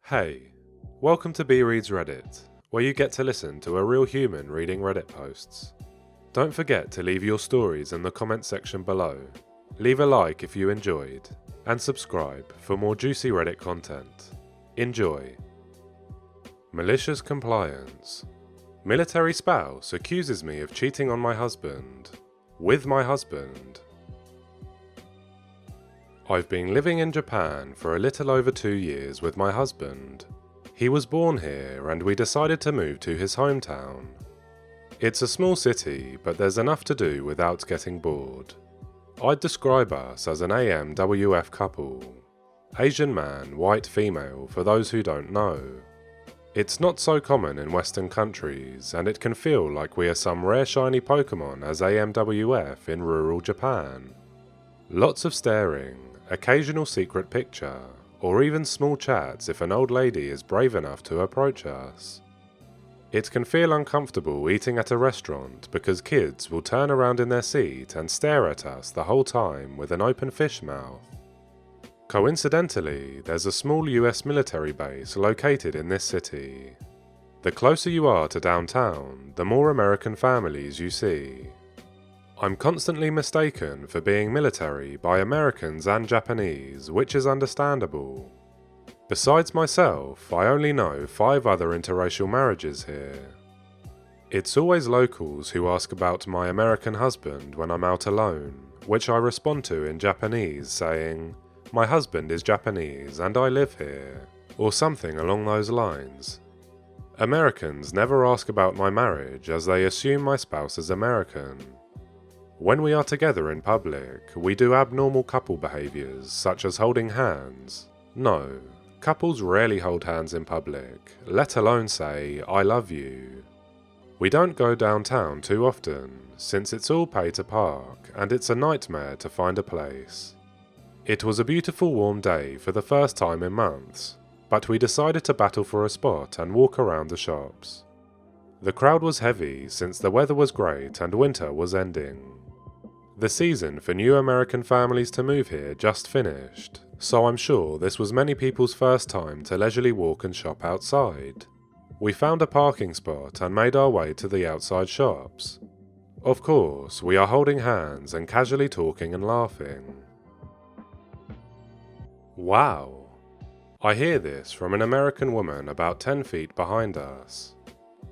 Hey, welcome to B Reads Reddit, where you get to listen to a real human reading Reddit posts. Don't forget to leave your stories in the comment section below, leave a like if you enjoyed, and subscribe for more juicy Reddit content. Enjoy! Malicious compliance. Military spouse accuses me of cheating on my husband. With my husband. I've been living in Japan for a little over 2 years with my husband. He was born here and we decided to move to his hometown. It's a small city, but there's enough to do without getting bored. I'd describe us as an AMWF couple. Asian man, white female for those who don't know. It's not so common in Western countries, and it can feel like we are some rare shiny Pokemon as AMWF in rural Japan. Lots of staring, occasional secret picture, or even small chats if an old lady is brave enough to approach us. It can feel uncomfortable eating at a restaurant because kids will turn around in their seat and stare at us the whole time with an open fish mouth. Coincidentally, there's a small US military base located in this city. The closer you are to downtown, the more American families you see. I'm constantly mistaken for being military by Americans and Japanese, which is understandable. Besides myself, I only know 5 other interracial marriages here. It's always locals who ask about my American husband when I'm out alone, which I respond to in Japanese saying, "My husband is Japanese and I live here," or something along those lines. Americans never ask about my marriage as they assume my spouse is American. When we are together in public, we do abnormal couple behaviours such as holding hands. No, couples rarely hold hands in public, let alone say, "I love you." We don't go downtown too often, since it's all pay to park and it's a nightmare to find a place. It was a beautiful warm day for the first time in months, but we decided to battle for a spot and walk around the shops. The crowd was heavy since the weather was great and winter was ending. The season for new American families to move here just finished, so I'm sure this was many people's first time to leisurely walk and shop outside. We found a parking spot and made our way to the outside shops. Of course, we are holding hands and casually talking and laughing. Wow! I hear this from an American woman about 10 feet behind us.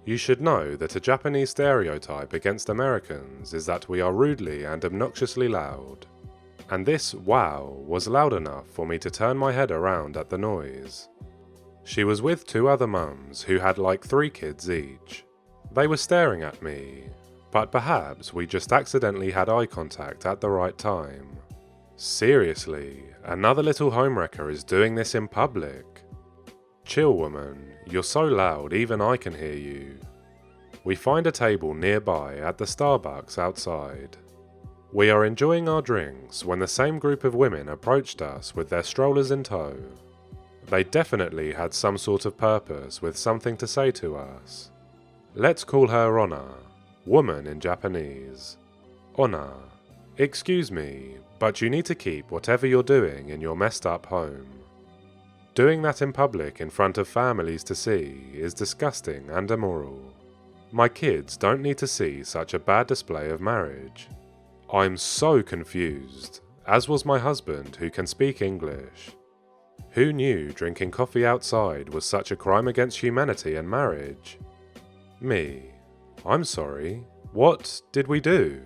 You should know that a Japanese stereotype against Americans is that we are rudely and obnoxiously loud. And this wow was loud enough for me to turn my head around at the noise. She was with 2 other mums who had like 3 kids each. They were staring at me, but perhaps we just accidentally had eye contact at the right time. Seriously, another little homewrecker is doing this in public. Chill woman, you're so loud even I can hear you. We find a table nearby at the Starbucks outside. We are enjoying our drinks when the same group of women approached us with their strollers in tow. They definitely had some sort of purpose with something to say to us. Let's call her Onna, woman in Japanese. Onna, excuse me, but you need to keep whatever you're doing in your messed up home. Doing that in public in front of families to see is disgusting and immoral. My kids don't need to see such a bad display of marriage. I'm so confused, as was my husband who can speak English. Who knew drinking coffee outside was such a crime against humanity and marriage? Me. I'm sorry. What did we do?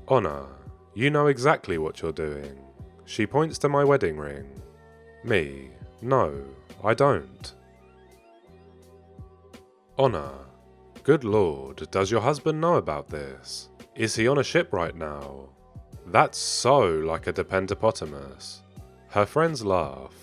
Onna, you know exactly what you're doing. She points to my wedding ring. Me. No, I don't. Onna, good lord, does your husband know about this? Is he on a ship right now? That's so like a dependopotamus. Her friends laugh.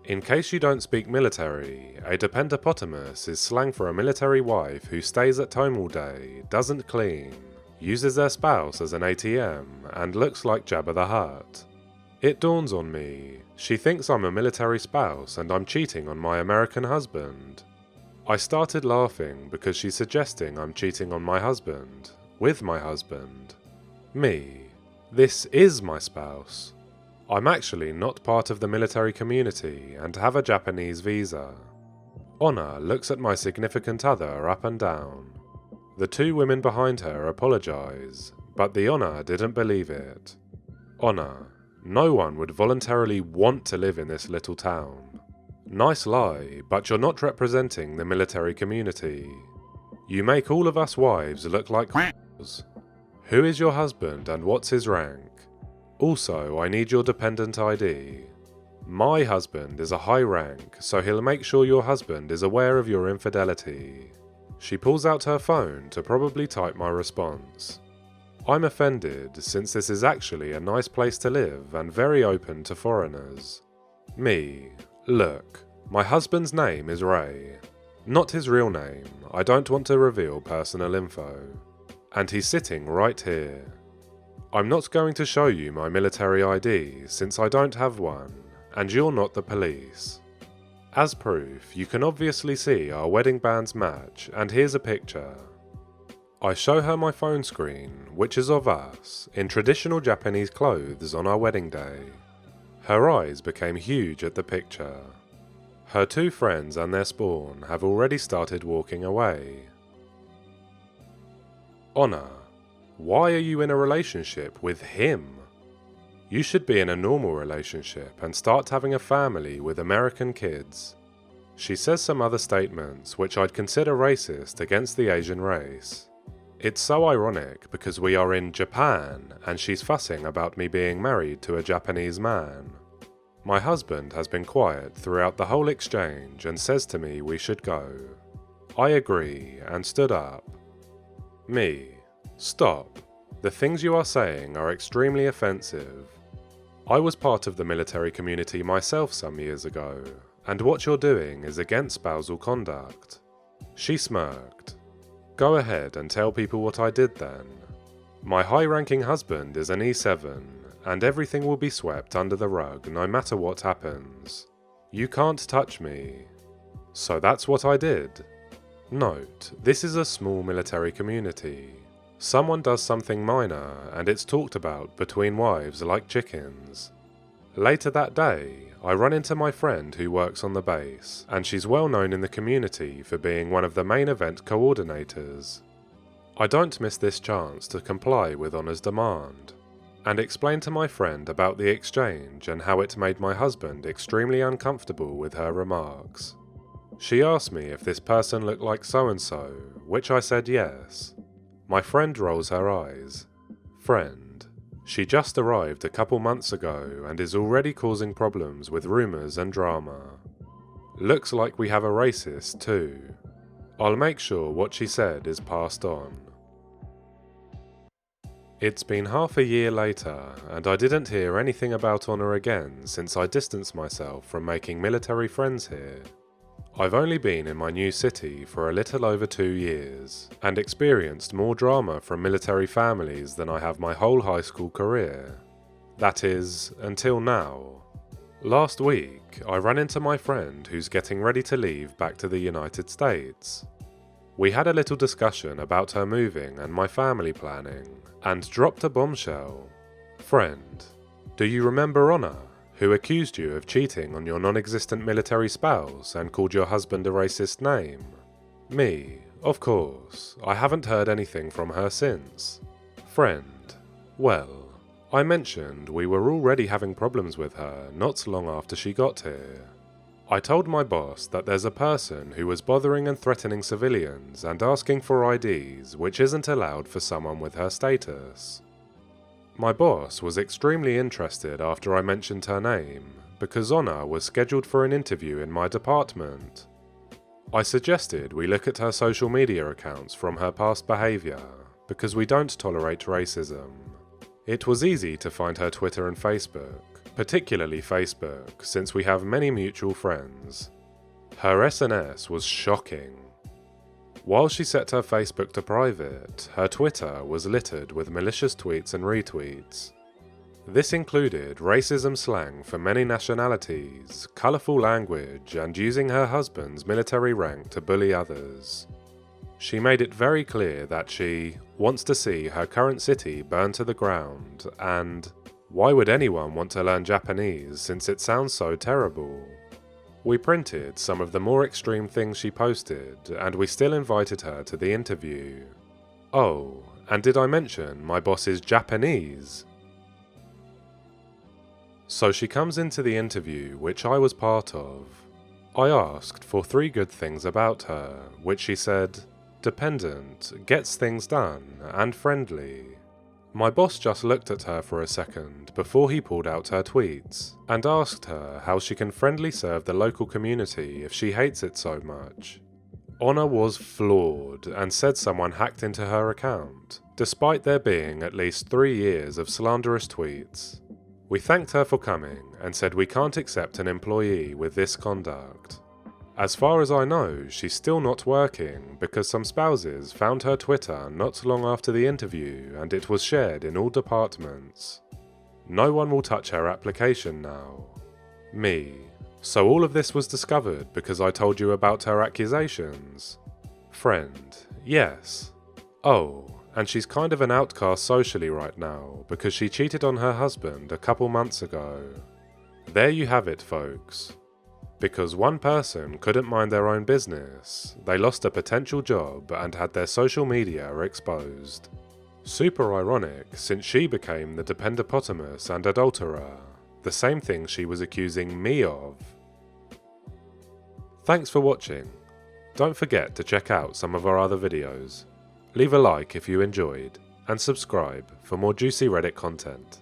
In case you don't speak military, a dependopotamus is slang for a military wife who stays at home all day, doesn't clean, uses their spouse as an ATM, and looks like Jabba the Hutt. It dawns on me, she thinks I'm a military spouse and I'm cheating on my American husband. I started laughing because she's suggesting I'm cheating on my husband, with my husband. Me. This is my spouse. I'm actually not part of the military community and have a Japanese visa. Honor looks at my significant other up and down. The two women behind her apologize, but the Honor didn't believe it. Honor, no one would voluntarily want to live in this little town. Nice lie, but you're not representing the military community. You make all of us wives look like whores. Who is your husband and what's his rank? Also, I need your dependent ID. My husband is a high rank, so he'll make sure your husband is aware of your infidelity. She pulls out her phone to probably type my response. I'm offended, since this is actually a nice place to live and very open to foreigners. Me. Look, my husband's name is Ray. Not his real name, I don't want to reveal personal info. And he's sitting right here. I'm not going to show you my military ID since I don't have one, and you're not the police. As proof, you can obviously see our wedding bands match, and here's a picture. I show her my phone screen, which is of us, in traditional Japanese clothes on our wedding day. Her eyes became huge at the picture. Her two friends and their spawn have already started walking away. Honor, why are you in a relationship with him? You should be in a normal relationship and start having a family with American kids. She says some other statements which I'd consider racist against the Asian race. It's so ironic because we are in Japan and she's fussing about me being married to a Japanese man. My husband has been quiet throughout the whole exchange and says to me we should go. I agree and stood up. Me. Stop. The things you are saying are extremely offensive. I was part of the military community myself some years ago, and what you're doing is against spousal conduct. She smirked. Go ahead and tell people what I did then. My high-ranking husband is an E7, and everything will be swept under the rug no matter what happens. You can't touch me. So that's what I did. Note, this is a small military community. Someone does something minor, and it's talked about between wives like chickens. Later that day, I run into my friend who works on the base, and she's well known in the community for being one of the main event coordinators. I don't miss this chance to comply with Honor's demand, and explain to my friend about the exchange and how it made my husband extremely uncomfortable with her remarks. She asked me if this person looked like so-and-so, which I said yes. My friend rolls her eyes. Friend. She just arrived a couple months ago and is already causing problems with rumours and drama. Looks like we have a racist too. I'll make sure what she said is passed on. It's been half a year later, and I didn't hear anything about Honor again since I distanced myself from making military friends here. I've only been in my new city for a little over 2 years, and experienced more drama from military families than I have my whole high school career. That is, until now. Last week, I ran into my friend who's getting ready to leave back to the United States. We had a little discussion about her moving and my family planning, and dropped a bombshell. Friend, do you remember Honor, who accused you of cheating on your non-existent military spouse and called your husband a racist name? Me, of course, I haven't heard anything from her since. Friend, well, I mentioned we were already having problems with her not long after she got here. I told my boss that there's a person who was bothering and threatening civilians and asking for IDs which isn't allowed for someone with her status. My boss was extremely interested after I mentioned her name, because Honor was scheduled for an interview in my department. I suggested we look at her social media accounts from her past behaviour, because we don't tolerate racism. It was easy to find her Twitter and Facebook, particularly Facebook, since we have many mutual friends. Her SNS was shocking. While she set her Facebook to private, her Twitter was littered with malicious tweets and retweets. This included racism slang for many nationalities, colourful language, and using her husband's military rank to bully others. She made it very clear that she wants to see her current city burn to the ground, and why would anyone want to learn Japanese since it sounds so terrible? We printed some of the more extreme things she posted, and we still invited her to the interview. Oh, and did I mention my boss is Japanese? So she comes into the interview, which I was part of. I asked for 3 good things about her, which she said, dependent, gets things done, and friendly. My boss just looked at her for a second before he pulled out her tweets, and asked her how she can friendly serve the local community if she hates it so much. Honor was floored and said someone hacked into her account, despite there being at least 3 years of slanderous tweets. We thanked her for coming and said we can't accept an employee with this conduct. As far as I know, she's still not working because some spouses found her Twitter not long after the interview and it was shared in all departments. No one will touch her application now. Me. So all of this was discovered because I told you about her accusations? Friend. Yes. Oh, and she's kind of an outcast socially right now because she cheated on her husband a couple months ago. There you have it, folks. Because one person couldn't mind their own business, they lost a potential job and had their social media exposed. Super ironic, since she became the dependopotamus and adulterer, the same thing she was accusing me of. Thanks for watching. Don't forget to check out some of our other videos. Leave a like if you enjoyed, and subscribe for more juicy Reddit content.